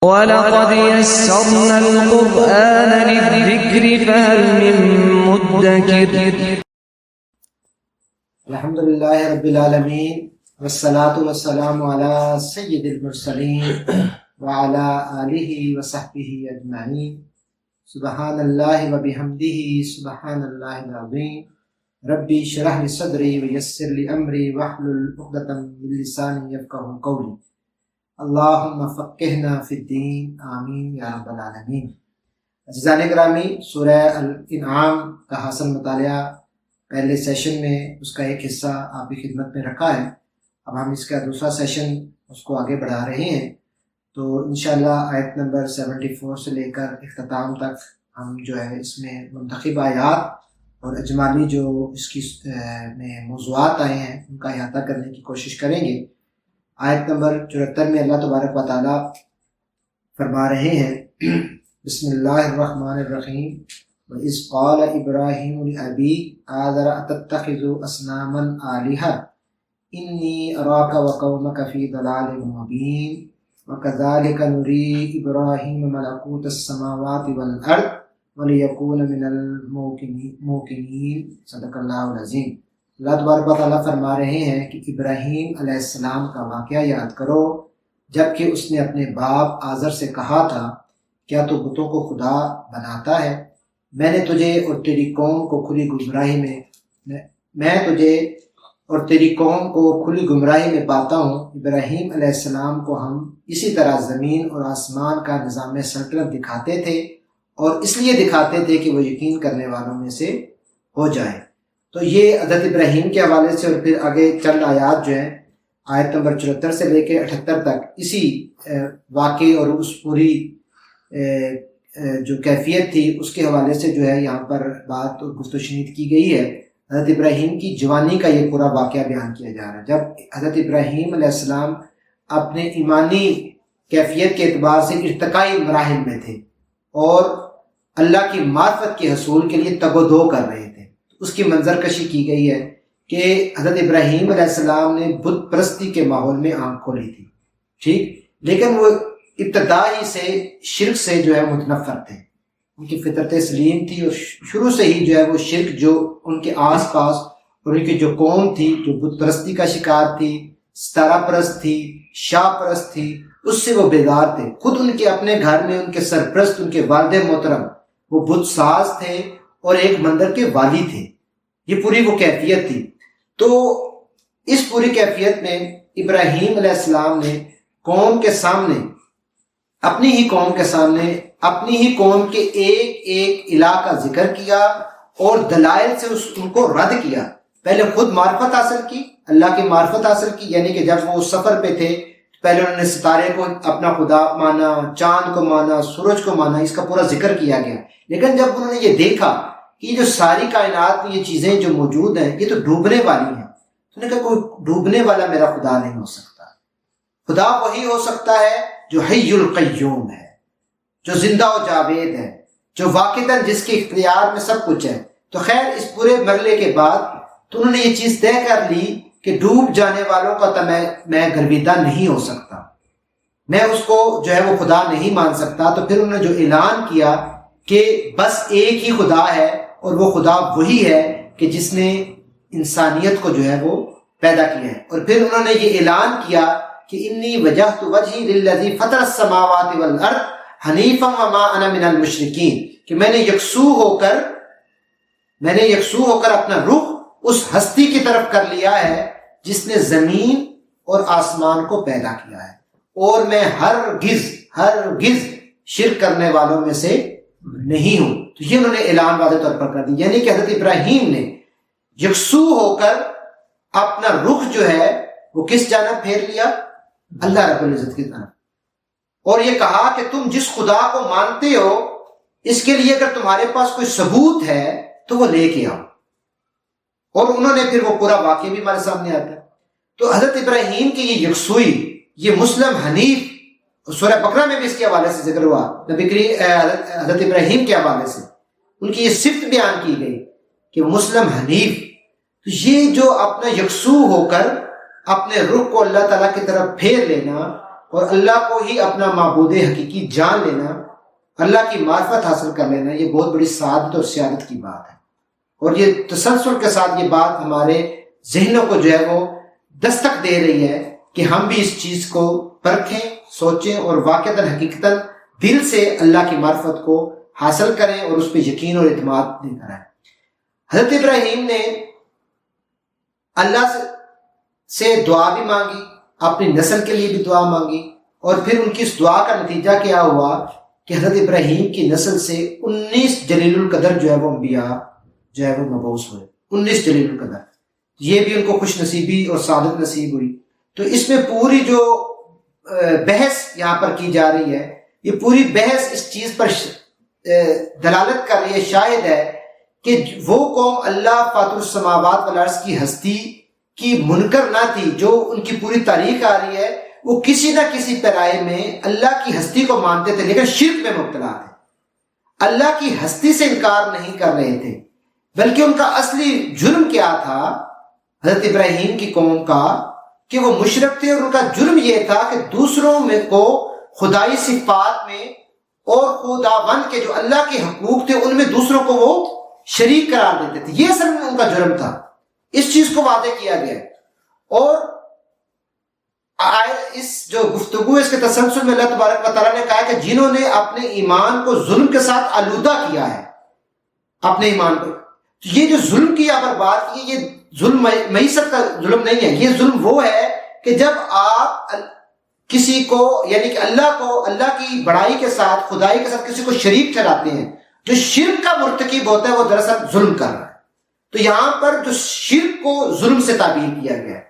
وَلَقَدْ يَسَّرْنَا الْقُرْآنَ لِلذِّكْرِ فَهَلْ مِن مُّدَّكِرٍ. الحمدللہ رب العالمین والصلاة والسلام علی سید المرسلین وعلی آلہ وصحبہ اجمعین. سبحان اللہ وبحمدہ سبحان اللہ العظیم. ربی اشرح لی صدری ویسر لی امری واحلل عقدۃ من لسانی یفقہوا قولی. اللہم فقہنا فی الدین آمین یا رب العالمین. عزیزان گرامی، سورہ الانعام کا حاصل مطالعہ پہلے سیشن میں اس کا ایک حصہ آپ کی خدمت میں رکھا ہے. اب ہم اس کا دوسرا سیشن اس کو آگے بڑھا رہے ہیں. تو انشاءاللہ آیت نمبر 74 سے لے کر اختتام تک ہم جو ہے اس میں منتخب آیات اور اجمالی جو اس کی میں موضوعات آئے ہیں ان کا احاطہ کرنے کی کوشش کریں گے. آیت نمبر 74 میں اللہ تبارک و تعالی فرما رہے ہیں بسم اللہ الرحمن الرحیم. وَإِذْ قَالَ إِبْرَاهِيمُ لِأَبِيهِ آذَرَ أَتَتَّخِذُ أَصْنَامًا آلِهَةً إِنِّي أَرَاكَ وَقَوْمَكَ فِي ضَلَالٍ مُّبِينٍ وَكَذَلِكَ نُرِي إِبْرَاهِيمَ مَلَكُوتَ السَّمَاوَاتِ وَالْأَرْضِ وَلِيَكُونَ مِنَ الْمُوقِنِينَ. صدق اللہ العظیم. اللہ تبارک و تعالیٰ فرما رہے ہیں کہ ابراہیم علیہ السلام کا واقعہ یاد کرو جب کہ اس نے اپنے باپ آزر سے کہا تھا کیا تو بتوں کو خدا بناتا ہے؟ میں تجھے اور تیری قوم کو کھلی گمراہی میں پاتا ہوں. ابراہیم علیہ السلام کو ہم اسی طرح زمین اور آسمان کا نظام سلطنت دکھاتے تھے اور اس لیے دکھاتے تھے کہ وہ یقین کرنے والوں میں سے ہو جائے. تو یہ حضرت ابراہیم کے حوالے سے اور پھر آگے چند آیات جو ہیں آیت نمبر 74 سے لے کے 78 تک اسی واقعے اور اس پوری جو کیفیت تھی اس کے حوالے سے جو ہے یہاں پر بات اور گفت و شنید کی گئی ہے. حضرت ابراہیم کی جوانی کا یہ پورا واقعہ بیان کیا جا رہا ہے جب حضرت ابراہیم علیہ السلام اپنے ایمانی کیفیت کے اعتبار سے ارتقائی مراحل میں تھے اور اللہ کی معرفت کے حصول کے لیے تگ و دو کر رہے تھے. اس کی منظر کشی کی گئی ہے کہ حضرت ابراہیم علیہ السلام نے بت پرستی کے ماحول میں آنکھ کھولی تھی، ٹھیک، لیکن وہ ابتدائی سے شرک سے جو ہے متنفر تھے. ان کی فطرت سلیم تھی اور شروع سے ہی جو ہے وہ شرک جو ان کے آس پاس اور ان کی جو قوم تھی جو بت پرستی کا شکار تھی، ستارہ پرست تھی، شاہ پرست تھی، اس سے وہ بیدار تھے. خود ان کے اپنے گھر میں ان کے سرپرست ان کے والد محترم وہ بت ساز تھے اور ایک مندر کے والی تھے. یہ پوری وہ کیفیت تھی. تو اس پوری کیفیت میں ابراہیم علیہ السلام نے قوم کے سامنے اپنی ہی قوم کے سامنے اپنی ہی قوم کے ایک ایک الہ کا ذکر کیا اور دلائل سے ان کو رد کیا. پہلے خود معرفت حاصل کی، اللہ کی معرفت حاصل کی، یعنی کہ جب وہ سفر پہ تھے پہلے انہوں نے ستارے کو اپنا خدا مانا، چاند کو مانا، سورج کو مانا، اس کا پورا ذکر کیا گیا. لیکن جب انہوں نے یہ دیکھا کہ یہ جو ساری کائنات میں یہ چیزیں جو موجود ہیں یہ تو ڈوبنے والی ہیں، تو نے کہا کوئی ڈوبنے والا میرا خدا نہیں ہو سکتا. خدا وہی ہو سکتا ہے جو حی القیوم ہے، جو زندہ و جاوید ہے، جو واقعتاً جس کے اختیار میں سب کچھ ہے. تو خیر اس پورے مرحلے کے بعد تو انہوں نے یہ چیز طے کر لی کہ ڈوب جانے والوں کا تو میں گرویدہ نہیں ہو سکتا، میں اس کو جو ہے وہ خدا نہیں مان سکتا. تو پھر انہوں نے جو اعلان کیا کہ بس ایک ہی خدا ہے اور وہ خدا وہی ہے کہ جس نے انسانیت کو جو ہے وہ پیدا کیا ہے. اور پھر انہوں نے یہ اعلان کیا کہ انی وجہت وجہی للذی فطر السماوات والارض حنیفا وما انا من المشرکین، کہ میں نے یکسو ہو کر اپنا رخ اس ہستی کی طرف کر لیا ہے جس نے زمین اور آسمان کو پیدا کیا ہے اور میں ہرگز شرک کرنے والوں میں سے نہیں ہوں. تو یہ انہوں نے اعلان واضح طور پر کر دی، یعنی کہ حضرت ابراہیم نے یکسو ہو کر اپنا رخ جو ہے وہ کس جانب پھیر لیا؟ اللہ رب العزت کی طرف. اور یہ کہا کہ تم جس خدا کو مانتے ہو اس کے لیے اگر تمہارے پاس کوئی ثبوت ہے تو وہ لے کے آؤ. اور انہوں نے پھر وہ پورا واقعہ بھی ہمارے سامنے آتا ہے. تو حضرت ابراہیم کی یہ یکسوئی، یہ مسلم حنیف، سورہ بقرہ میں بھی اس کے حوالے سے ذکر ہوا، حضرت ابراہیم کے حوالے سے ان کی یہ صفت بیان کی گئی کہ مسلم حنیف. تو یہ جو اپنا یکسو ہو کر اپنے رخ کو اللہ تعالیٰ کی طرف پھیر لینا، اور اللہ کو ہی اپنا معبود حقیقی جان لینا، اللہ کی معرفت حاصل کر لینا، یہ بہت بڑی سعادت اور سعادت کی بات ہے۔ اور یہ تسلسل کے ساتھ یہ بات ہمارے ذہنوں کو جو ہے وہ دستک دے رہی ہے کہ ہم بھی اس چیز کو پرکھیں، سوچیں اور واقعتاً حقیقتاً دل سے اللہ کی معرفت کو حاصل کریں اور اس پہ یقین اور اعتماد لے کر آئیں۔ حضرت ابراہیم نے اللہ سے دعا بھی مانگی، اپنی نسل کے لیے بھی دعا مانگی، اور پھر ان کی اس دعا کا نتیجہ کیا ہوا کہ حضرت ابراہیم کی نسل سے 19 جلیل القدر جو ہے وہ انبیاء جو ہے وہ مبعوث ہوئے، 19 جلیل القدر۔ یہ بھی ان کو خوش نصیبی اور سعادت نصیب ہوئی۔ تو اس میں پوری جو بحث یہاں پر کی جا رہی ہے، یہ پوری بحث اس چیز پر دلالت کر رہی ہے، شاہد ہے کہ وہ قوم اللہ فاطر السماوات والارض کی ہستی کی منکر نہ تھی۔ جو ان کی پوری تاریخ آ رہی ہے وہ کسی نہ کسی پیرائے میں اللہ کی ہستی کو مانتے تھے، لیکن شرک میں مبتلا تھے، اللہ کی ہستی سے انکار نہیں کر رہے تھے، بلکہ ان کا اصلی جرم کیا تھا حضرت ابراہیم کی قوم کا، کہ وہ مشرک تھے، اور ان کا جرم یہ تھا کہ دوسروں میں کو خدائی صفات میں اور خداوند کے جو اللہ کے حقوق تھے ان میں دوسروں کو وہ شریک قرار دیتے تھے۔ یہ اصل میں ان کا جرم تھا۔ اس چیز کو واضح کیا گیا، اور اس جو گفتگو اس کے تسلسل میں اللہ تبارک و تعالیٰ نے کہا کہ جنہوں نے اپنے ایمان کو ظلم کے ساتھ آلودہ کیا ہے، اپنے ایمان کو، تو یہ جو ظلم کی یہاں پر بات کی، یہ ظلم معیشت کا ظلم نہیں ہے، یہ ظلم وہ ہے کہ جب آپ کسی کو یعنی کہ اللہ کو، اللہ کی بڑائی کے ساتھ، خدائی کے ساتھ کسی کو شریک ٹھہراتے ہیں، جو شرک کا مرتکب ہوتا ہے وہ دراصل ظلم کر رہا ہے۔ تو یہاں پر جو شرک کو ظلم سے تعبیر کیا گیا ہے،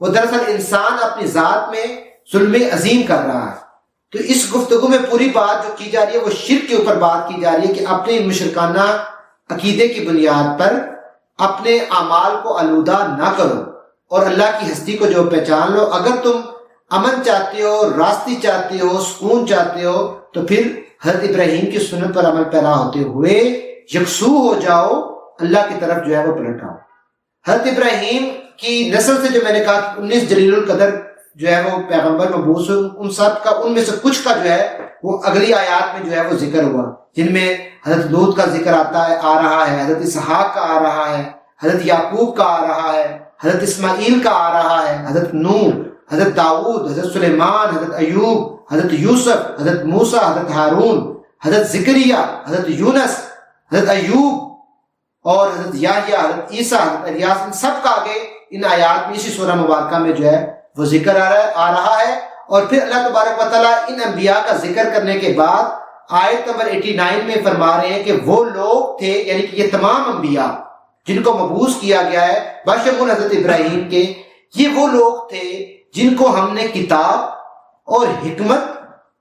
وہ دراصل انسان اپنی ذات میں ظلم عظیم کر رہا ہے۔ تو اس گفتگو میں پوری بات جو کی جا رہی ہے وہ شرک کے اوپر بات کی جا رہی ہے کہ اپنے مشرکانہ عقیدے کی بنیاد پر اپنے اعمال کو آلودہ نہ کرو، اور اللہ کی ہستی کو جو پہچان لو۔ اگر تم امن چاہتے ہو، راستی چاہتے ہو، سکون چاہتے ہو، تو پھر حضرت ابراہیم کی سنت پر عمل پیرا ہوتے ہوئے یکسو ہو جاؤ، اللہ کی طرف جو ہے وہ پلٹ آؤ۔ حضرت ابراہیم کی نسل سے جو میں نے کہا 19 جلیل القدر جو ہے وہ پیغمبر مبعوث ہوئے، ان سب کا، ان میں سے کچھ کا جو ہے وہ اگلی آیات میں جو ہے وہ ذکر ہوا، جن میں حضرت لوط کا ذکر آ رہا ہے، حضرت اسحاق کا آ رہا ہے، حضرت یعقوب کا آ رہا ہے، حضرت اسماعیل کا آ رہا ہے، حضرت نوح، حضرت داؤد، حضرت سلیمان، حضرت ایوب، حضرت یوسف، حضرت موسیٰ، حضرت ہارون، حضرت زکریا، حضرت یونس، حضرت ایوب اور حضرت یحییٰ، حضرت عیسیٰ، حضرت الیاس، ان سب کا آگے ان آیات میں اسی سورہ مبارکہ میں جو ہے وہ ذکر آ رہا ہے۔ اور پھر اللہ تبارک و تعالیٰ ان انبیاء کا ذکر کرنے کے بعد آیت نمبر 89 میں فرما رہے ہیں کہ وہ لوگ تھے، یعنی کہ یہ تمام انبیاء جن کو مبعوث کیا گیا ہے بشمول حضرت ابراہیم کے، یہ وہ لوگ تھے جن کو ہم نے کتاب اور حکمت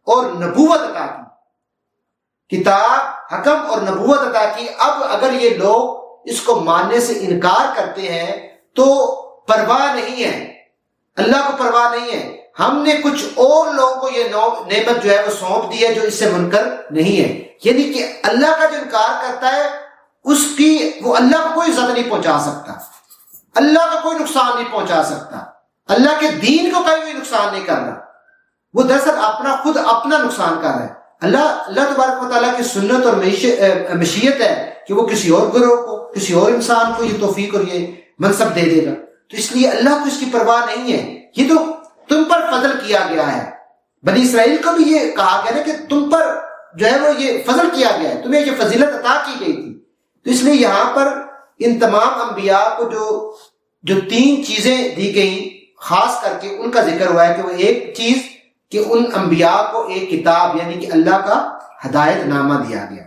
اور نبوت عطا کی، کتاب، حکم اور نبوت عطا کی۔ اب اگر یہ لوگ اس کو ماننے سے انکار کرتے ہیں تو پرواہ نہیں ہے، اللہ کو پرواہ نہیں ہے۔ ہم نے کچھ اور لوگوں کو یہ نعمت جو ہے وہ سونپ دی ہے جو اس سے منکر نہیں ہے، یعنی کہ اللہ کا جو انکار کرتا ہے اس کی، وہ اللہ کو کوئی زد نہیں پہنچا سکتا، اللہ کا کوئی نقصان نہیں پہنچا سکتا، اللہ کے دین کو کوئی نقصان نہیں کر رہا، وہ دراصل خود اپنا نقصان کر رہا ہے۔ اللہ تبارک و تعالیٰ کی سنت اور مشیت ہے کہ وہ کسی اور گروہ کو، کسی اور انسان کو یہ توفیق اور یہ منصب دے دے گا، تو اس لیے اللہ کو اس کی پرواہ نہیں ہے۔ یہ تو تم پر فضل کیا گیا ہے، بنی اسرائیل کو بھی یہ کہا گیا نا کہ تم پر جو ہے وہ یہ فضل کیا گیا ہے، تمہیں یہ فضیلت عطا کی گئی تھی۔ تو اس لیے یہاں پر ان تمام انبیاء کو جو 3 چیزیں دی گئیں خاص کر کے ان کا ذکر ہوا ہے کہ وہ ایک چیز کہ ان انبیاء کو ایک کتاب یعنی کہ اللہ کا ہدایت نامہ دیا گیا،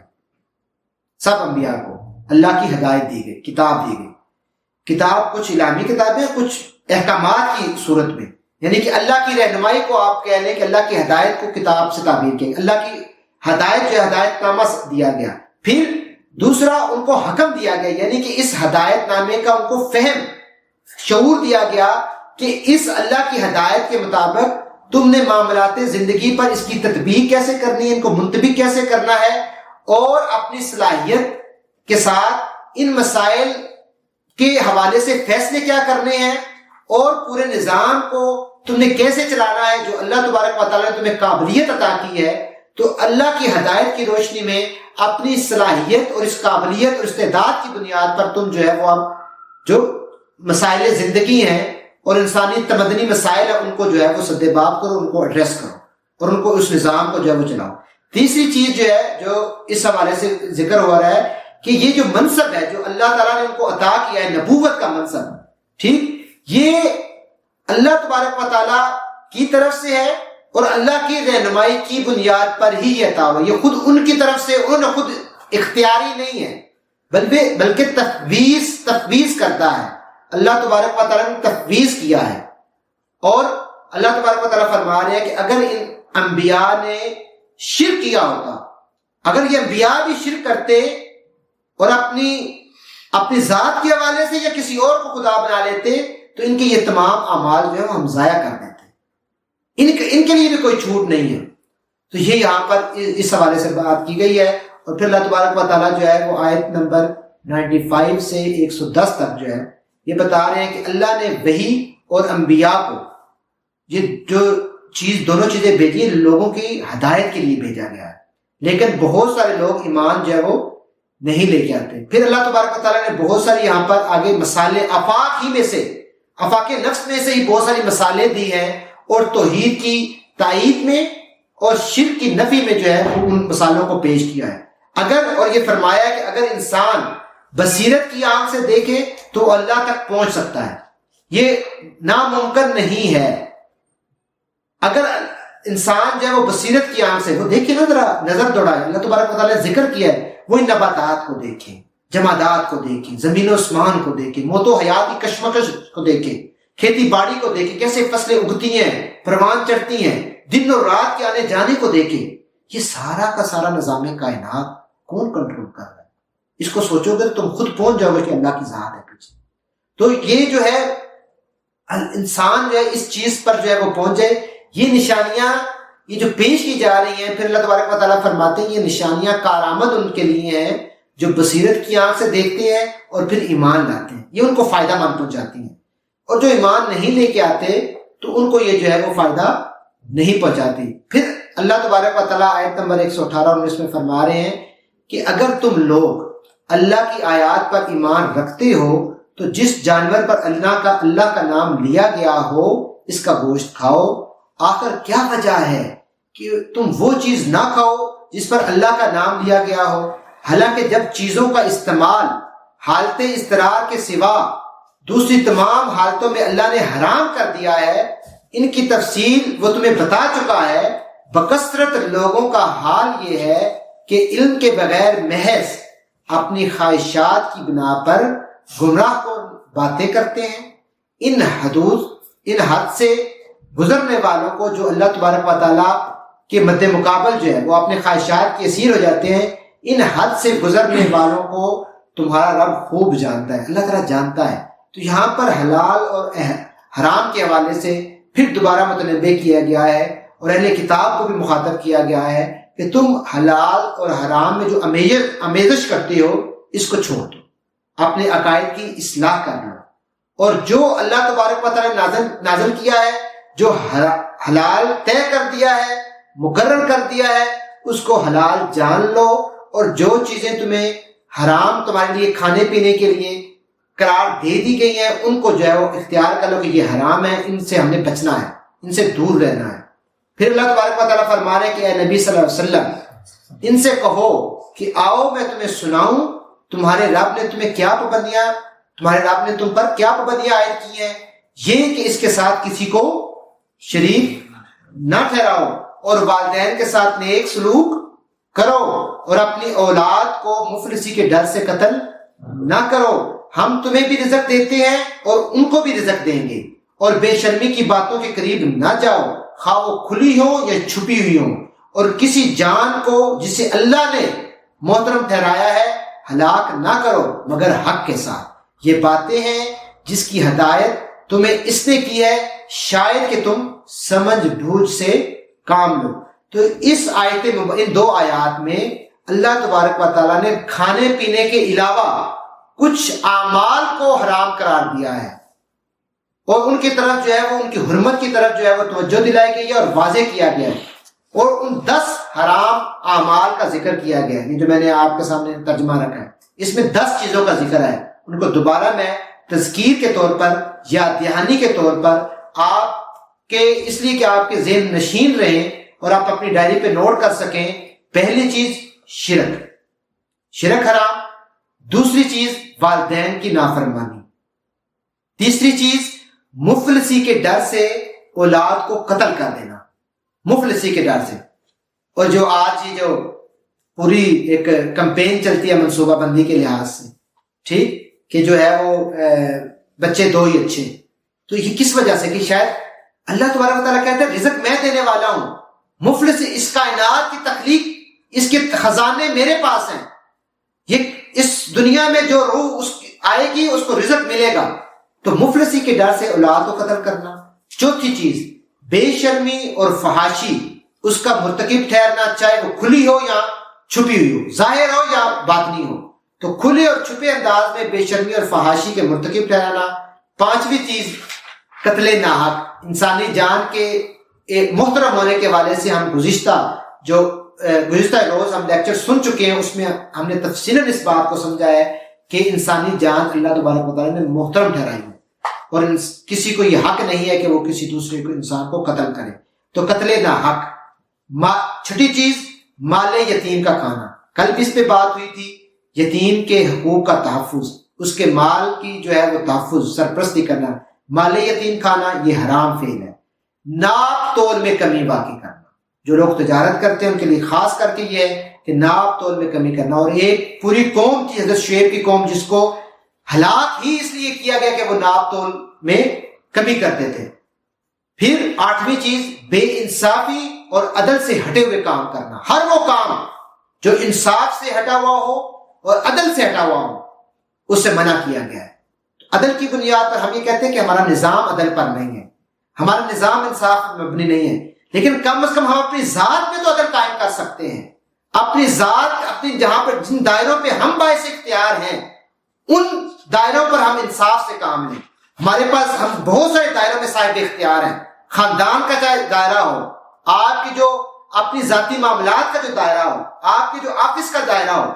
سب انبیاء کو اللہ کی ہدایت دی گئی، کتاب دی گئی۔ کتاب کچھ الہامی کتابیں، کچھ احکامات کی صورت میں، یعنی کہ اللہ کی رہنمائی کو آپ کہہ لیں کہ اللہ کی ہدایت کو کتاب سے تعبیر کیا، اللہ کی ہدایت جو ہدایت نامہ دیا گیا۔ پھر دوسرا ان کو حکم دیا گیا، یعنی کہ اس ہدایت نامے کا ان کو فہم، شعور دیا گیا کہ اس اللہ کی ہدایت کے مطابق تم نے معاملات زندگی پر اس کی تطبیق کیسے کرنی ہے، ان کو منطبق کیسے کرنا ہے، اور اپنی صلاحیت کے ساتھ ان مسائل کے حوالے سے فیصلے کیا کرنے ہیں، اور پورے نظام کو تم نے کیسے چلانا ہے، جو اللہ تبارک و تعالیٰ نے تمہیں قابلیت عطا کی ہے، تو اللہ کی ہدایت کی روشنی میں اپنی صلاحیت اور اس قابلیت اور استعداد کی بنیاد پر تم جو ہے وہ جو مسائل زندگی ہیں اور انسانی تمدنی مسائل ہیں ان کو جو ہے وہ سدباب کرو، ان کو ایڈریس کرو اور ان کو اس نظام کو جو ہے وہ چلاؤ۔ تیسری چیز جو ہے جو اس حوالے سے ذکر ہو رہا ہے کہ یہ جو منصب ہے جو اللہ تعالیٰ نے ان کو عطا کیا ہے، نبوت کا منصب، ٹھیک، یہ اللہ تبارک و تعالیٰ کی طرف سے ہے اور اللہ کی رہنمائی کی بنیاد پر ہی یہ عطا ہوا۔ یہ خود ان کی طرف سے، انہوں نے خود اختیاری نہیں ہے، بلکہ تفویض کرتا ہے، اللہ تبارک و تعالیٰ نے تفویض کیا ہے۔ اور اللہ تبارک و تعالیٰ فرما رہے ہیں کہ اگر ان انبیاء نے شرک کیا ہوتا، اگر یہ انبیاء بھی شرک کرتے اور اپنی ذات کے حوالے سے یا کسی اور کو خدا بنا لیتے تو ان کے یہ تمام اعمال جو ہے وہ ہم ضائع کر دیتے، ان کے لیے بھی کوئی چھوٹ نہیں ہے۔ تو یہ یہاں پر اس حوالے سے بات کی گئی ہے۔ اور پھر اللہ تبارک و تعالیٰ جو ہے وہ آیت نمبر 95 سے 110 تک جو ہے یہ بتا رہے ہیں کہ اللہ نے وحی اور انبیاء کو یہ جو دونوں چیزیں بھیجی ہیں لوگوں کی ہدایت کے لیے بھیجا گیا ہے، لیکن بہت سارے لوگ ایمان جو ہے وہ نہیں لے کے آتے۔ پھر اللہ تبارک و تعالیٰ نے بہت ساری یہاں پر آگے مسالے آفاق نفس میں سے ہی بہت ساری مسالے دی ہیں اور توحید کی تائید میں اور شرک کی نفی میں جو ہے ان مسالوں کو پیش کیا ہے۔ اور یہ فرمایا کہ اگر انسان بصیرت کی آنکھ سے دیکھے تو اللہ تک پہنچ سکتا ہے، یہ ناممکن نہیں ہے۔ اگر انسان جو ہے وہ بصیرت کی آنکھ سے وہ دیکھے نا، ذرا نظر دوڑائے، اللہ تبارک و تعالیٰ نے ذکر کیا ہے، وہ ان نباتات کو دیکھیں، جمادات کو دیکھیں، زمین و اسمان کو دیکھیں، موت و حیات کی کشمکش کو دیکھیں، کھیتی باڑی کو دیکھیں، کیسے فصلیں اگتی ہیں، پروان چڑھتی ہیں، دن اور رات کے آنے جانے کو دیکھیں۔ یہ سارا کا سارا نظام کائنات کون کنٹرول کر رہا ہے؟ اس کو سوچو گے تم خود پہنچ جاؤ گے کہ اللہ کی ذات ہے پیچھے۔ تو یہ جو ہے انسان جو ہے اس چیز پر جو ہے وہ پہنچ جائے۔ یہ نشانیاں یہ جو پیش کی جا رہی ہیں، پھر اللہ تبارک و تعالیٰ فرماتے ہیں یہ نشانیاں کارآمد ان کے لیے ہیں جو بصیرت کی آنکھ سے دیکھتے ہیں اور پھر ایمان لاتے ہیں، یہ ان کو فائدہ مند پہنچاتی ہیں، اور جو ایمان نہیں لے کے آتے تو ان کو یہ جو ہے وہ فائدہ نہیں پہنچاتی۔ پھر اللہ تبارک و تعالیٰ آیت نمبر 118 اور 19 میں فرما رہے ہیں کہ اگر تم لوگ اللہ کی آیات پر ایمان رکھتے ہو تو جس جانور پر اللہ کا نام لیا گیا ہو اس کا گوشت کھاؤ۔ آخر کیا وجہ ہے کہ تم وہ چیز نہ کھاؤ جس پر اللہ کا نام لیا گیا ہو، حالانکہ جب چیزوں کا استعمال حالت اضطرار کے سوا دوسری تمام حالتوں میں اللہ نے حرام کر دیا ہے، ان کی تفصیل وہ تمہیں بتا چکا ہے۔ بکثرت لوگوں کا حال یہ ہے کہ علم کے بغیر محض اپنی خواہشات کی بنا پر گمراہ کو باتیں کرتے ہیں۔ ان حد سے گزرنے والوں کو جو اللہ تبارک و تعالیٰ کے مد مقابل جو ہے وہ اپنے خواہشات کے اسیر ہو جاتے ہیں، ان حد سے گزرنے والوں کو تمہارا رب خوب جانتا ہے، اللہ تعالیٰ جانتا ہے۔ تو یہاں پر حلال اور حرام کے حوالے سے پھر دوبارہ متنبہ کیا گیا ہے اور اہل کتاب کو بھی مخاطب کیا گیا ہے کہ تم حلال اور حرام میں جو آمیزش کرتے ہو اس کو چھوڑ دو، اپنے عقائد کی اصلاح کر لو، اور جو اللہ تبارک و تعالیٰ نے نازل کیا ہے، جو حلال طے کر دیا ہے، مقرر کر دیا ہے، اس کو حلال جان لو، اور جو چیزیں تمہیں حرام تمہارے لیے کھانے پینے کے لیے قرار دے دی گئی ہیں ان کو جو ہے وہ اختیار کر لو کہ یہ حرام ہے، ان سے ہم نے بچنا ہے، ان سے دور رہنا ہے۔ پھر اللہ تبارک و تعالیٰ فرما رہے ہیں کہ اے نبی صلی اللہ علیہ وسلم ان سے کہو کہ آؤ میں تمہیں سناؤں تمہارے رب نے تم پر کیا پابندیاں عائد کی ہیں، یہ کہ اس کے ساتھ کسی کو شریک نہ ٹھہراؤ، اور والدین کے ساتھ نیک سلوک کرو، اور اپنی اولاد کو مفلسی کے ڈر سے قتل نہ کرو، ہم تمہیں بھی رزق دیتے ہیں اور ان کو بھی رزق دیں گے، اور بے شرمی کی باتوں کے قریب نہ جاؤ، خواہ وہ کھلی ہوں یا چھپی ہوئی ہوں، اور کسی جان کو جسے اللہ نے محترم ٹھہرایا ہے ہلاک نہ کرو مگر حق کے ساتھ۔ یہ باتیں ہیں جس کی ہدایت تمہیں اس نے کی ہے، شاید کہ تم سمجھ بوجھ سے کام لو۔ تو ان دو آیات میں اللہ تبارک و تعالیٰ نے کھانے پینے کے علاوہ کچھ اعمال کو حرام قرار دیا ہے، اور ان کی طرف جو ہے وہ ان کی حرمت کی طرف جو ہے وہ توجہ دلائی گئی ہے اور واضح کیا گیا ہے، اور ان 10 حرام اعمال کا ذکر کیا گیا ہے، یہ جو میں نے آپ کے سامنے ترجمہ رکھا ہے، اس میں 10 چیزوں کا ذکر ہے۔ ان کو دوبارہ میں تذکیر کے طور پر یا دہانی کے طور پر آپ کے اس لیے کہ آپ کے ذہن نشین رہیں اور آپ اپنی ڈائری پہ نوٹ کر سکیں۔ پہلی چیز شرک حرام، دوسری چیز والدین کی نافرمانی، تیسری چیز مفلسی کے ڈر سے اولاد کو قتل کر دینا، مفلسی کے ڈر سے۔ اور جو آج یہ جو پوری ایک کمپین چلتی ہے منصوبہ بندی کے لحاظ سے، ٹھیک، کہ جو ہے وہ بچے 2 ہی اچھے، تو یہ کس وجہ سے کہ شاید اللہ تبارک و تعالیٰ کہتا ہے رزق میں دینے والا ہوں، مفلس اس کائنات کی تخلیق، اس کے خزانے میرے پاس ہیں، یہ اس دنیا میں جو روح اس آئے گی اس کو رزق ملے گا، تو مفلسی کے ڈر سے اولاد کو قتل کرنا۔ چوتھی چیز بے شرمی اور فحاشی، اس کا مرتکب ٹھہرنا، چاہے وہ کھلی ہو یا چھپی ہوئی ہو، ظاہر ہو یا باطنی ہو، تو کھلے اور چھپے انداز میں بے شرمی اور فحاشی کے مرتکب ٹھہرانا۔ پانچویں چیز قتل ناحق، انسانی جان کے ایک محترم ہونے کے حوالے سے ہم گزشتہ روز ہم لیکچر سن چکے ہیں، اس میں ہم نے تفصیلاً اس بات کو سمجھا ہے کہ انسانی جان اللہ تبارک و تعالیٰ نے محترم ٹھہرائی ہے، اور کسی کو یہ حق نہیں ہے کہ وہ کسی دوسرے کو انسان کو قتل کرے، تو قتل ناحق۔ چھٹی چیز مال یتیم کا کھانا، کل بھی اس پہ بات ہوئی تھی، یتیم کے حقوق کا تحفظ، اس کے مال کی جو ہے وہ تحفظ، سرپرستی کرنا، مال یتیم کھانا یہ حرام فعل ہے۔ ناپ تول میں کمی باقی کرنا، جو لوگ تجارت کرتے ہیں ان کے لیے خاص کر کے یہ ہے کہ ناپ تول میں کمی کرنا، اور ایک پوری قوم تھی حضرت شعیب کی قوم جس کو ہلاک ہی اس لیے کیا گیا کہ وہ ناپ تول میں کمی کرتے تھے۔ پھر 8ویں چیز بے انصافی اور عدل سے ہٹے ہوئے کام کرنا، ہر وہ کام جو انصاف سے ہٹا ہوا ہو اور عدل سے ہٹا ہوا ہو اس سے منع کیا گیا ہے۔ عدل کی بنیاد پر ہم یہ کہتے ہیں کہ ہمارا نظام عدل پر نہیں ہے، ہمارا نظام انصاف پر مبنی نہیں ہے، لیکن کم از کم ہم اپنی ذات میں تو عدل قائم کر سکتے ہیں، اپنی ذات، اپنی جہاں پر جن دائروں پہ ہم باعث اختیار ہیں ان دائروں پر ہم انصاف سے کام لیں۔ ہمارے پاس ہم بہت سارے دائروں میں صاحب اختیار ہیں، خاندان کا چاہے دائرہ ہو، آپ کی جو اپنی ذاتی معاملات کا جو دائرہ ہو، آپ کی جو آفس کا دائرہ ہو،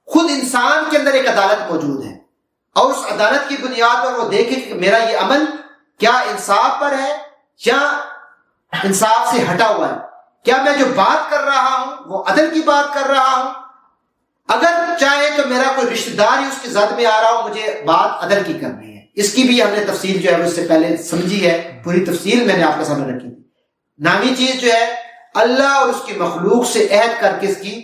خود انسان کے اندر ایک عدالت موجود ہے، اور اس عدالت کی بنیاد پر وہ دیکھے کہ میرا یہ عمل کیا انصاف پر ہے یا انصاف سے ہٹا ہوا ہے، کیا میں جو بات کر رہا ہوں وہ عدل کی بات کر رہا ہوں، اگر چاہے تو میرا کوئی رشتہ دار ہی اس کے زد میں آ رہا ہو، مجھے بات عدل کی کرنی ہے۔ اس کی بھی ہم نے تفصیل جو ہے اس سے پہلے سمجھی ہے، پوری تفصیل میں نے آپ کے سامنے رکھی تھی۔ 9ویں چیز جو ہے اللہ اور اس کی مخلوق سے عہد کر کے اس کی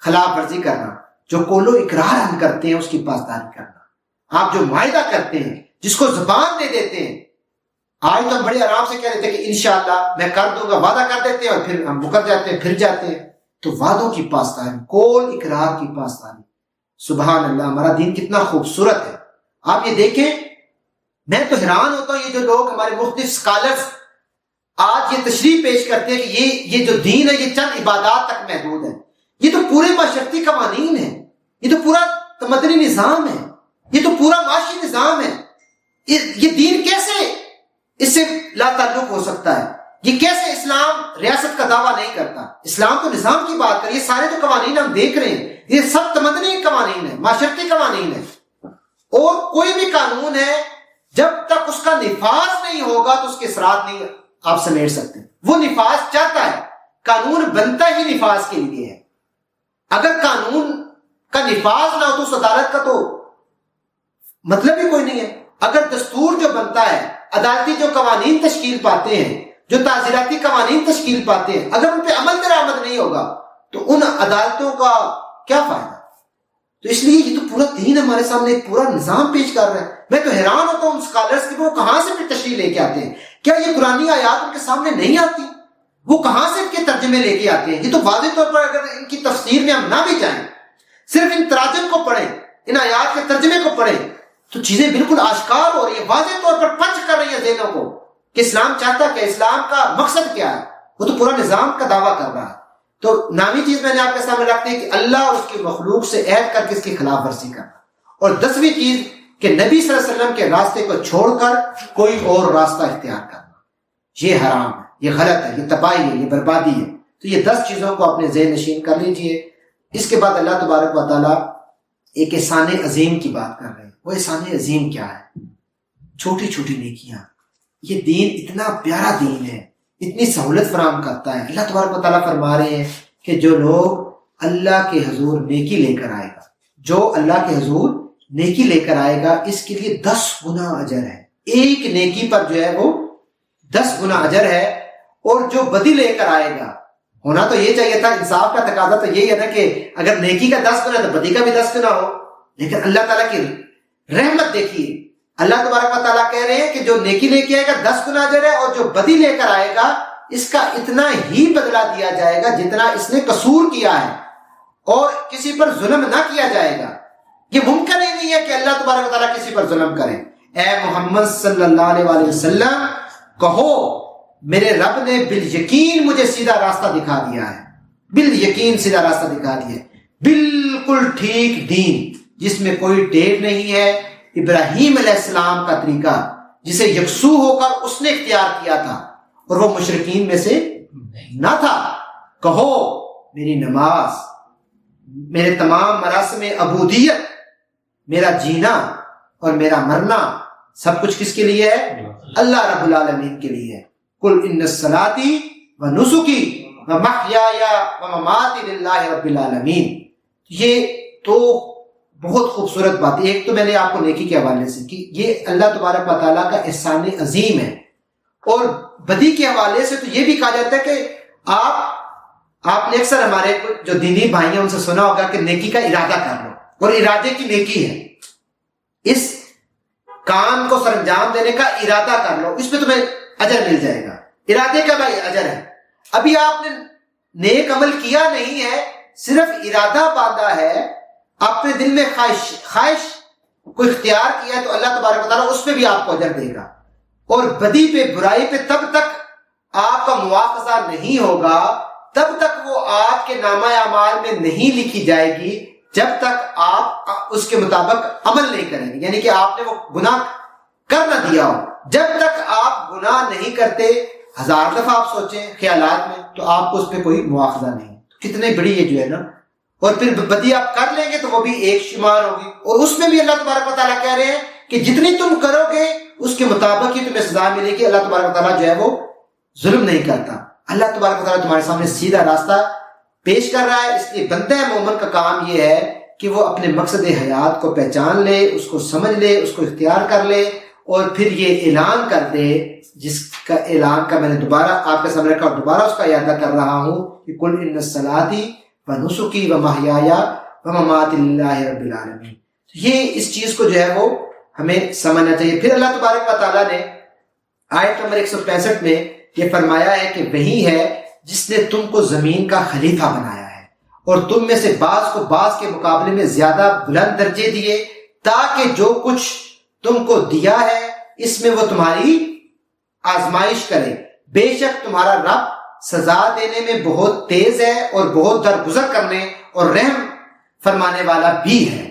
خلاف ورزی کرنا، جو قول و اقرار ہم کرتے ہیں اس کی پاسداری کرنا، آپ جو معاہدہ کرتے ہیں، جس کو زبان دے دیتے ہیں، آج تو ہم بڑے آرام سے کہہ دیتے ہیں کہ انشاءاللہ میں کر دوں گا، وعدہ کر دیتے ہیں اور پھر ہم مکر جاتے ہیں، پھر جاتے ہیں، تو وعدوں کی پاسداری، قول اقرار کی پاسداری، سبحان اللہ، ہمارا دین کتنا خوبصورت ہے۔ آپ یہ دیکھیں، میں تو حیران ہوتا ہوں، یہ جو لوگ ہمارے مختلف اسکالرز آج یہ تشریح پیش کرتے ہیں کہ یہ جو دین ہے یہ چند عبادات تک محدود ہے، یہ تو پورے معاشرتی قوانین ہیں، یہ تو پورا تمدنی نظام ہے، یہ تو پورا معاشی نظام ہے، یہ دین کیسے اس سے لا تعلق ہو سکتا ہے؟ یہ کیسے اسلام ریاست کا دعویٰ نہیں کرتا؟ اسلام تو نظام کی بات کرے، یہ سارے جو قوانین ہم دیکھ رہے ہیں یہ سب تمدنی قوانین ہیں، معاشرتی قوانین ہیں، اور کوئی بھی قانون ہے جب تک اس کا نفاذ نہیں ہوگا تو اس کے اثرات نہیں آپ سمیٹ سکتے۔ وہ نفاذ چاہتا ہے، قانون بنتا ہی نفاذ کے لیے ہے، اگر قانون کا نفاذ نہ ہو تو اس عدالت کا تو مطلب ہی کوئی نہیں ہے۔ اگر دستور جو بنتا ہے، عدالتی جو قوانین تشکیل پاتے ہیں، جو تعزیراتی قوانین تشکیل پاتے ہیں، اگر ان پہ عمل درآمد نہیں ہوگا تو ان عدالتوں کا کیا فائدہ؟ تو اس لیے یہ تو پورا دین ہمارے سامنے ایک پورا نظام پیش کر رہا ہے۔ میں تو حیران ہوتا ہوں اسکالرز کی، وہ کہاں سے پھر تشریح لے کے آتے ہیں؟ کیا یہ قرآنی آیات ان کے سامنے نہیں آتی؟ وہ کہاں سے ان کے ترجمے لے کے آتے ہیں؟ یہ تو واضح طور پر اگر ان کی تفسیر میں ہم نہ بھی جائیں، صرف ان تراجم کو پڑھیں، ان آیات کے ترجمے کو پڑھیں، تو چیزیں بالکل آشکار ہو رہی ہیں، واضح طور پر پنچ کر رہی ہیں ذہنوں کو کہ اسلام چاہتا ہے کہ اسلام کا مقصد کیا ہے، وہ تو پورا نظام کا دعویٰ کر رہا ہے۔ تو 9ویں چیز میں نے آپ کے سامنے رکھتی ہے کہ اللہ اور اس کی مخلوق سے عہد کر کے اس کی خلاف ورزی کرنا، اور 10ویں چیز کہ نبی صلی اللہ علیہ وسلم کے راستے کو چھوڑ کر کوئی اور راستہ اختیار کرنا، یہ حرام ہے، یہ غلط ہے، یہ تباہی ہے، یہ بربادی ہے۔ تو یہ 10 چیزوں کو اپنے ذہن نشین کر لیجئے۔ اس کے بعد اللہ تبارک و تعالیٰ ایک احسان عظیم کی بات کر رہے ہیں۔ وہ احسان عظیم کیا ہے؟ چھوٹی چھوٹی نیکیاں۔ یہ دین اتنا پیارا دین ہے، اتنی سہولت فراہم کرتا ہے۔ اللہ تبارک و تعالیٰ فرما رہے ہیں کہ جو لوگ اللہ کے حضور نیکی لے کر آئے گا، جو اللہ کے حضور نیکی لے کر آئے گا، اس کے لیے 10 گنا اجر ہے۔ ایک نیکی پر جو ہے وہ 10 گنا اجر ہے۔ اور جو بدی لے کر آئے گا، ہونا تو یہ چاہیے تھا، انصاف کا تقاضا تو یہی ہے نا کہ اگر نیکی کا 10 گنا تو بدی کا بھی 10 گنا ہو، لیکن اللہ تعالیٰ کی رحمت دیکھیے، اللہ تبارک و تعالیٰ کہہ رہے ہیں کہ جو نیکی لے کے آئے گا 10 گنا اجر ہے، اور جو بدی لے کر آئے گا اس کا اتنا ہی بدلہ دیا جائے گا جتنا اس نے قصور کیا ہے، اور کسی پر ظلم نہ کیا جائے گا۔ یہ ممکن ہی نہیں ہے کہ اللہ تبارک و تعالیٰ کسی پر ظلم کرے۔ اے محمد صلی اللہ علیہ وآلہ وسلم کہو میرے رب نے بالیقین مجھے سیدھا راستہ دکھا دیا ہے، بالیقین سیدھا راستہ دکھا دیا ہے، بالکل ٹھیک دین جس میں کوئی ٹیڑھ نہیں ہے، ابراہیم علیہ السلام کا طریقہ جسے یکسو ہو کر اس نے اختیار کیا تھا اور وہ مشرکین میں سے نہ تھا۔ کہو میری نماز، میرے تمام مراسم عبودیت، میرا جینا اور میرا مرنا سب کچھ کس کے لیے ہے؟ اللہ رب العالمین کے لیے ہے۔ قل ان صلاتی و نسکی و محیای و مماتی للہ رب العالمین۔ یہ تو بہت خوبصورت بات ہے۔ ایک تو میں نے آپ کو نیکی کے حوالے سے کی، یہ اللہ تبارک و تعالیٰ کا احسان عظیم ہے، اور بدی کے حوالے سے تو یہ بھی کہا جاتا ہے کہ آپ نے اکثر ہمارے جو دینی بھائی ہیں ان سے سنا ہوگا کہ نیکی کا ارادہ کر لو، اور ارادے کی نیکی ہے، اس کام کو سر انجام دینے کا ارادہ کر لو، اس پہ تمہیں اجر مل جائے گا۔ ارادے کا بھائی اجر ہے۔ ابھی آپ نے نیک عمل کیا نہیں ہے، صرف ارادہ باندھا ہے، اپنے دل میں خواہش کو اختیار کیا ہے، تو اللہ تبارک و تعالیٰ اس پہ بھی آپ کو اجر دے گا۔ اور بدی پہ، برائی پہ تب تک آپ کا مواخذہ نہیں ہوگا، تب تک وہ آپ کے نامہ اعمال میں نہیں لکھی جائے گی جب تک آپ اس کے مطابق عمل نہیں کریں گے، یعنی کہ آپ نے وہ گناہ کر نہ دیا ہو۔ جب تک آپ گناہ نہیں کرتے، 1000 دفعہ آپ سوچیں خیالات میں، تو آپ کو اس پہ کوئی مواخذہ نہیں۔ کتنے بڑی یہ جو ہے نا، اور پھر بدی آپ کر لیں گے تو وہ بھی ایک شمار ہوگی، اور اس میں بھی اللہ تبارک و تعالیٰ کہہ رہے ہیں کہ جتنی تم کرو گے اس کے مطابق ہی تمہیں سزا ملے گی۔ اللہ تبارک و تعالیٰ جو ہے وہ ظلم نہیں کرتا۔ اللہ تبارک و تعالیٰ تمہارے سامنے سیدھا راستہ پیش کر رہا ہے، اس لیے بندہ مومن کا کام یہ ہے کہ وہ اپنے مقصد حیات کو پہچان لے، اس کو سمجھ لے، اس کو اختیار کر لے، اور پھر یہ اعلان کر دے، جس کا اعلان کا میں نے دوبارہ آپ کے سامنے رکھا اور دوبارہ اس کا اعادہ کر رہا ہوں کہ قل ان صلاتی و نسکی و محیای و مماتی للہ رب العالمین۔ یہ اس چیز کو جو ہے وہ ہمیں سمجھنا چاہیے۔ پھر اللہ تبارک و تعالیٰ نے آیت نمبر 165 میں یہ فرمایا ہے کہ وہی ہے جس نے تم کو زمین کا خلیفہ بنایا ہے، اور تم میں سے بعض کو بعض کے مقابلے میں زیادہ بلند درجے دیے، تاکہ جو کچھ تم کو دیا ہے اس میں وہ تمہاری آزمائش کرے۔ بے شک تمہارا رب سزا دینے میں بہت تیز ہے اور بہت درگزر کرنے اور رحم فرمانے والا بھی ہے۔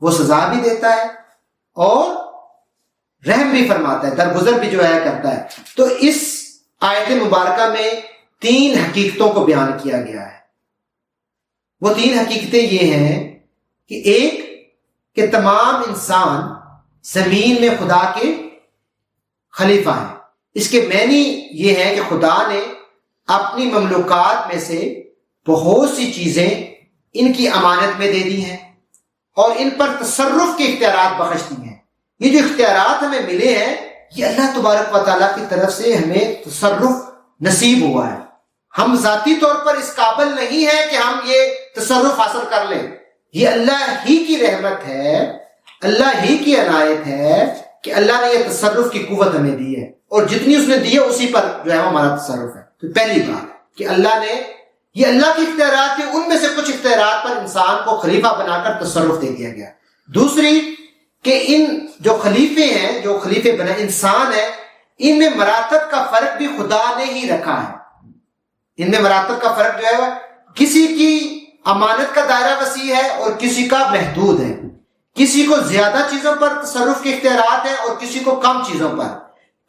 وہ سزا بھی دیتا ہے اور رحم بھی فرماتا ہے، درگزر بھی جو ہے کرتا ہے۔ تو اس آیت مبارکہ میں 3 حقیقتوں کو بیان کیا گیا ہے۔ وہ 3 حقیقتیں یہ ہیں کہ ایک، کہ تمام انسان زمین میں خدا کے خلیفہ ہیں۔ اس کے معنی یہ ہے کہ خدا نے اپنی مملوکات میں سے بہت سی چیزیں ان کی امانت میں دے دی ہیں اور ان پر تصرف کے اختیارات بخش دی ہیں۔ یہ جو اختیارات ہمیں ملے ہیں یہ اللہ تبارک و تعالیٰ کی طرف سے ہمیں تصرف نصیب ہوا ہے۔ ہم ذاتی طور پر اس قابل نہیں ہیں کہ ہم یہ تصرف حاصل کر لیں، یہ اللہ ہی کی رحمت ہے، اللہ ہی کی عنایت ہے کہ اللہ نے یہ تصرف کی قوت ہمیں دی ہے، اور جتنی اس نے دی ہے اسی پر جو ہے ہمارا تصرف ہے۔ تو پہلی بات کہ اللہ نے یہ اللہ کے اختیارات ہیں، ان میں سے کچھ اختیارات پر انسان کو خلیفہ بنا کر تصرف دے دیا گیا۔ دوسری کہ ان جو خلیفے ہیں، جو خلیفے بنا انسان ہیں، ان میں مراتب کا فرق بھی خدا نے ہی رکھا ہے۔ ان میں مراتب کا فرق جو ہے کسی کی امانت کا دائرہ وسیع ہے اور کسی کا محدود ہے۔ کسی کو زیادہ چیزوں پر تصرف کے اختیارات ہیں اور کسی کو کم چیزوں پر،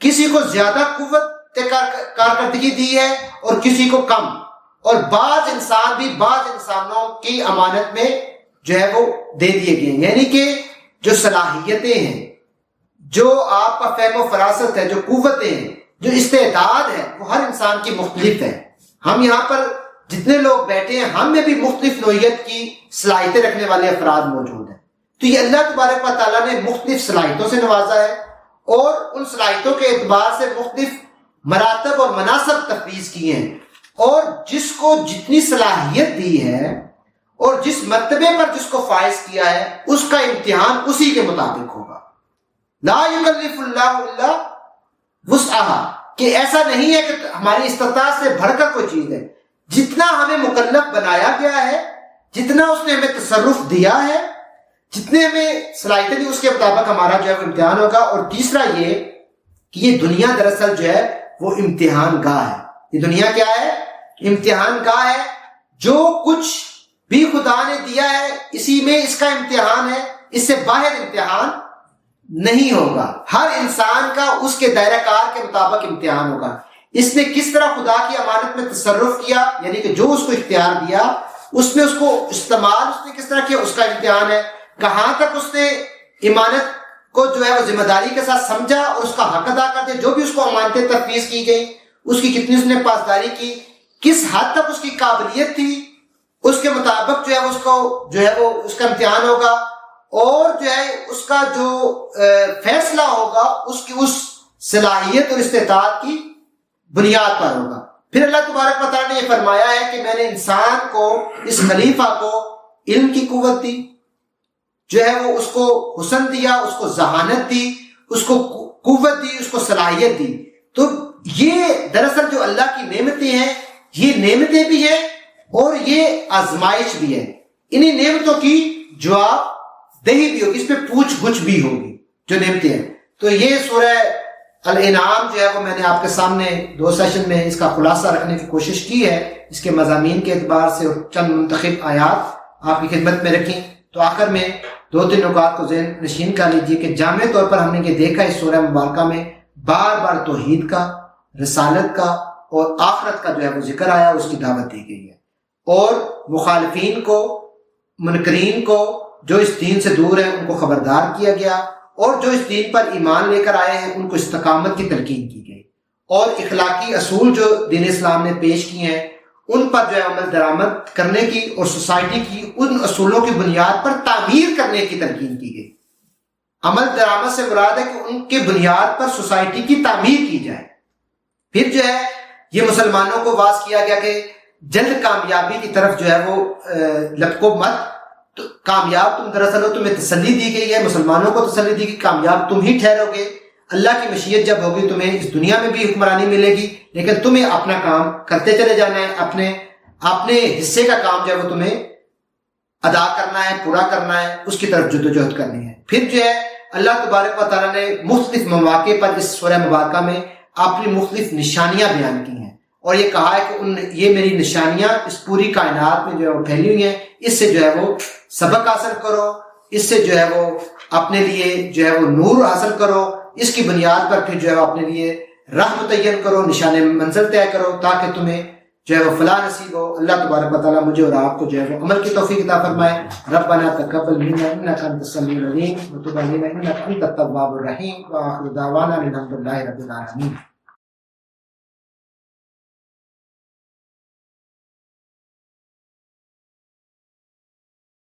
کسی کو زیادہ قوت کارکردگی دی ہے اور کسی کو کم، اور بعض انسان بھی بعض انسانوں کی امانت میں جو ہے وہ دے دیے گئے ہیں۔ یعنی کہ جو صلاحیتیں ہیں، جو آپ کا فہم و فراست ہے، جو قوتیں ہیں، جو استعداد ہے، وہ ہر انسان کی مختلف ہے۔ ہم یہاں پر جتنے لوگ بیٹھے ہیں، ہم میں بھی مختلف نوعیت کی صلاحیتیں رکھنے والے افراد موجود ہیں۔ تو یہ اللہ تبارک و تعالیٰ نے مختلف صلاحیتوں سے نوازا ہے اور ان صلاحیتوں کے اعتبار سے مختلف مراتب اور مناصب تفویض کیے ہیں، اور جس کو جتنی صلاحیت دی ہے اور جس مرتبے پر جس کو فائز کیا ہے، اس کا امتحان اسی کے مطابق ہوگا۔ لا یکلف اللہ الا وسعها، کہ ایسا نہیں ہے کہ ہماری استطاعت سے بڑھ کر کوئی چیز ہے۔ جتنا ہمیں مکلف بنایا گیا ہے، جتنا اس نے ہمیں تصرف دیا ہے، جتنے ہمیں صلاحیتیں دی، اس کے مطابق ہمارا جو ہے امتحان ہوگا۔ اور تیسرا یہ کہ یہ دنیا دراصل جو ہے وہ امتحان گاہ ہے۔ یہ دنیا کیا ہے؟ امتحان گاہ ہے۔ جو کچھ بھی خدا نے دیا ہے اسی میں اس کا امتحان ہے، اس سے باہر امتحان نہیں ہوگا۔ ہر انسان کا اس کے دائرہ کار کے مطابق امتحان ہوگا۔ اس نے کس طرح خدا کی امانت میں تصرف کیا، یعنی کہ جو اس کو اختیار دیا اس میں اس کو استعمال اس نے کس طرح کیا، اس کا امتحان ہے۔ کہاں تک اس نے امانت کو جو ہے وہ ذمہ داری کے ساتھ سمجھا اور اس کا حق ادا کر دیا، جو بھی اس کو امانتیں تفویض کی گئی اس کی کتنی اس نے پاسداری کی، کس حد تک اس کی قابلیت تھی، اس کے مطابق جو ہے اس کو جو ہے وہ اس کا امتحان ہوگا، اور جو ہے اس کا جو فیصلہ ہوگا اس کی اس صلاحیت اور استطاعت کی بنیاد پر ہوگا۔ پھر اللہ تبارک و تعالیٰ نے یہ فرمایا ہے کہ میں نے انسان کو، اس خلیفہ کو علم کی قوت دی، جو ہے وہ اس کو حسن دیا، اس کو ذہانت دی، اس کو قوت دی، اس کو صلاحیت دی۔ تو یہ دراصل جو اللہ کی نعمتیں ہیں، یہ نعمتیں بھی ہیں اور یہ آزمائش بھی ہے۔ انہی نعمتوں کی جواب دہی بھی ہوگی، اس پہ پوچھ گچھ بھی ہوگی جو نعمتیں ہیں۔ تو یہ سورہ الانعام جو ہے وہ میں نے آپ کے سامنے 2 سیشن میں اس کا خلاصہ رکھنے کی کوشش کی ہے، اس کے مضامین کے اعتبار سے، اور چند منتخب آیات آپ کی خدمت میں رکھیں۔ تو آخر میں 2-3 نکات کو ذہن نشین کر لیجیے کہ جامع طور پر ہم نے یہ دیکھا اس سورہ مبارکہ میں بار بار توحید کا، رسالت کا اور آخرت کا جو ہے وہ ذکر آیا، اس کی دعوت دی گئی ہے، اور مخالفین کو، منکرین کو، جو اس دین سے دور ہیں ان کو خبردار کیا گیا، اور جو اس دین پر ایمان لے کر آئے ہیں ان کو استقامت کی تلقین کی گئی، اور اخلاقی اصول جو دین اسلام نے پیش کیے ہیں ان پر جو ہے عمل درآمد کرنے کی اور سوسائٹی کی ان اصولوں کی بنیاد پر تعمیر کرنے کی تلقین کی گئی۔ عمل درآمد سے مراد ہے کہ ان کے بنیاد پر سوسائٹی کی تعمیر کی جائے۔ پھر جو ہے یہ مسلمانوں کو واعظ کیا گیا کہ جلد کامیابی کی طرف جو ہے وہ لپکو مت، تو کامیاب تم دراصل ہو، تمہیں تسلی دی گئی ہے، مسلمانوں کو تسلی دی گئی، کامیاب تم ہی ٹھہرو گے۔ اللہ کی مشیت جب ہوگی تمہیں اس دنیا میں بھی حکمرانی ملے گی، لیکن تمہیں اپنا کام کرتے چلے جانا ہے، اپنے حصے کا کام جو ہے وہ تمہیں ادا کرنا ہے، پورا کرنا ہے، اس کی طرف جدوجہد کرنی ہے۔ پھر جو ہے اللہ تبارک و تعالیٰ نے مختلف مواقع پر اس سورہ مبارکہ میں اپنی مختلف نشانیاں بیان کی ہیں، اور یہ کہا ہے کہ یہ میری نشانیاں اس پوری کائنات میں جو ہے وہ پھیلی ہوئی ہیں، اس سے جو ہے وہ سبق حاصل کرو، اس سے جو ہے وہ اپنے لیے جو ہے وہ نور حاصل کرو، اس کی بنیاد پر پھر جو ہے اپنے لیے راہ متعین کرو، نشان منزل طے کرو، تاکہ تمہیں جو ہے وہ فلاح نصیب ہو۔ اللہ تبارک و تعالیٰ مجھے اور آپ کو جو ہے وہ عمل کی توفیق عطا فرمائے۔ ربنا تقبل منا انک انت السمیع العلیم وتب علینا انک انت التواب الرحیم، وآخر دعوانا الحمد للہ رب العالمین۔